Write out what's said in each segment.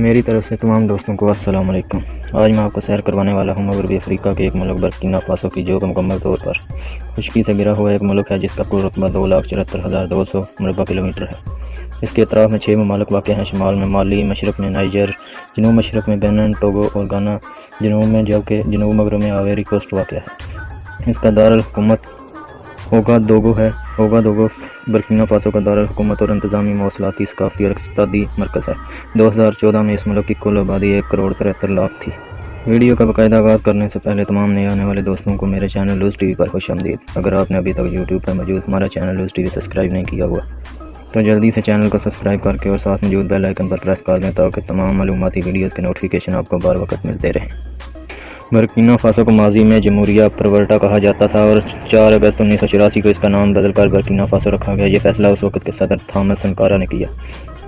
میری طرف سے تمام دوستوں کو السلام علیکم۔ آج میں آپ کو سیر کروانے والا ہوں مغربی افریقہ کے ایک ملک برکینا فاسو کی، جو کہ مکمل طور پر خشکی سے گھرا ہوا ایک ملک ہے، جس کا کل رقبہ 2,74,200 مربع کلومیٹر ہے۔ اس کے اطراف میں 6 ممالک واقع ہیں: شمال میں مالی، مشرق میں نائجر، جنوب مشرق میں بینن، ٹوگو اور گانا جنوب میں، جبکہ جنوب مغرب میں آئیوری کوسٹ واقع ہے۔ اس کا دارالحکومت اوگادوگو ہے۔ اوگادوگو برکینا فاسو کا دارالحکومت اور انتظامی، مواصلاتی، ثقافتی اور اقتصادی مرکز ہے۔ 2014 میں اس ملک کی کل آبادی 1,73,00,000 تھی۔ ویڈیو کا باقاعدہ آغاز کرنے سے پہلے تمام نئے آنے والے دوستوں کو میرے چینل لوز ٹی وی پر خوش آمدید۔ اگر آپ نے ابھی تک یوٹیوب پر موجود ہمارا چینل لوز ٹی وی سبسکرائب نہیں کیا ہوا تو جلدی سے چینل کو سبسکرائب کر کے اور ساتھ موجود بیل آئیکن پر پریس کر دیں، تاکہ تمام معلوماتی ویڈیوز کے نوٹیفیکیشن آپ کو بار وقت ملتے رہیں۔ برکینا فاسو کو ماضی میں جمہوریہ پرورٹا کہا جاتا تھا اور 4 اگست 1984 کو اس کا نام بدل کر برکینا فاسو رکھا گیا۔ یہ فیصلہ اس وقت کے صدر تھامس سنکارا نے کیا۔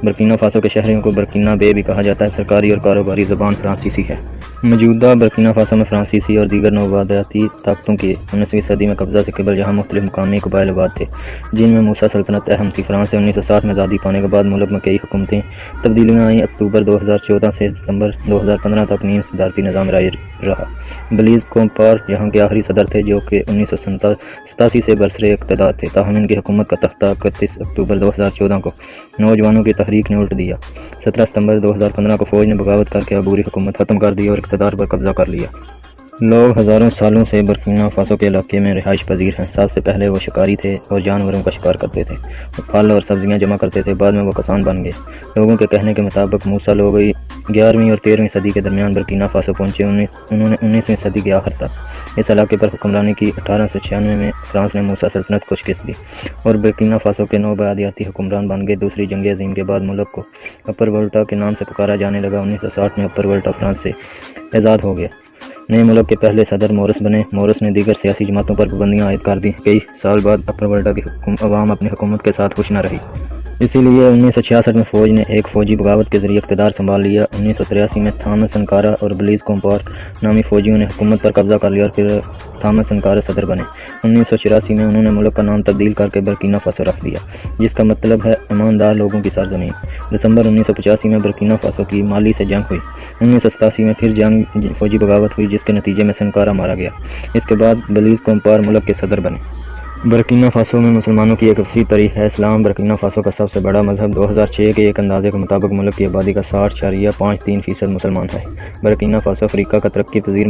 برکینا فاسو کے شہریوں کو برکینا بے بھی کہا جاتا ہے۔ سرکاری اور کاروباری زبان فرانسیسی ہے۔ موجودہ برکینا فاسو میں فرانسیسی اور دیگر نوآبادیاتی طاقتوں کی 19ویں صدی میں قبضہ سے قبل یہاں مختلف مقامی قبائل آباد تھے، جن میں موسا سلطنت اہم تھی۔ فرانس سے 1960 میں آزادی پانے کے بعد ملک میں کئی حکومتیں تبدیلیاں آئیں۔ اکتوبر 2014 سے ستمبر 2015 تک نیم صدارتی نظام رائج رہا۔ بلیز کومپار یہاں کے آخری صدر تھے، جو کہ 1987 سے برسرِ اقتدار تھے، تاہم ان کی حکومت کا تختہ 31 اکتوبر 2014 کو نوجوانوں کی تحریک نے الٹ دیا۔ 17 ستمبر 2015 کو فوج نے بغاوت کر کے عبوری حکومت ختم کر دی اور اقتدار پر قبضہ کر لیا۔ لوگ ہزاروں سالوں سے برکینا فاسو کے علاقے میں رہائش پذیر ہیں۔ سب سے پہلے وہ شکاری تھے اور جانوروں کا شکار کرتے تھے۔ وہ پھل اور سبزیاں جمع کرتے تھے، بعد میں وہ کسان بن گئے۔ لوگوں کے کہنے کے مطابق موسا لوگ 11ویں اور 13ویں صدی کے درمیان برکینا فاسو پہنچے۔ انہوں نے 19ویں صدی کے آخر تک اس علاقے پر حکمرانی کی۔ 1896 میں فرانس نے موسا سلطنت کو شکست دی اور برکینا فاسو کے نوآبادیاتی حکمران بن گئے۔ دوسری جنگ عظیم کے بعد ملک کو اپر وولٹا کے نام سے پکارا جانے لگا۔ 1960 میں اپر وولٹا فرانس سے آزاد ہو گیا۔ نئے ملک کے پہلے صدر مورس بنے۔ مورس نے دیگر سیاسی جماعتوں پر پابندیاں عائد کر دیں۔ کئی سال بعد اپر وولٹا کی عوام اپنی حکومت کے ساتھ خوش نہ رہی، اسی لیے 1966 میں فوج نے ایک فوجی بغاوت کے ذریعے اقتدار سنبھال لیا۔ 1983 میں تھامس سنکارا اور بلیز کومپار نامی فوجیوں نے حکومت پر قبضہ کر لیا اور پھر تھامس سنکارا صدر بنے۔ 1984 میں انہوں نے ملک کا نام تبدیل کر کے برکینا فاسو رکھ دیا، جس کا مطلب ہے ایماندار لوگوں کی سرزمین۔ دسمبر 1985 میں برکینا فاسو کی مالی سے جنگ ہوئی۔ 1987 میں پھر فوجی بغاوت ہوئی، جس کے نتیجے میں سنکارا مارا گیا۔ اس کے بعد بلیز کومپار ملک کے صدر بنے۔ برکینا فاسو میں مسلمانوں کی ایک وسیع تاریخ ہے۔ اسلام برکینا فاسو کا سب سے بڑا مذہب 2006 کے ایک اندازے کے مطابق ملک کی آبادی کا 60.53% مسلمان ہے۔ برکینا فاسو افریقہ کا ترقی پذیر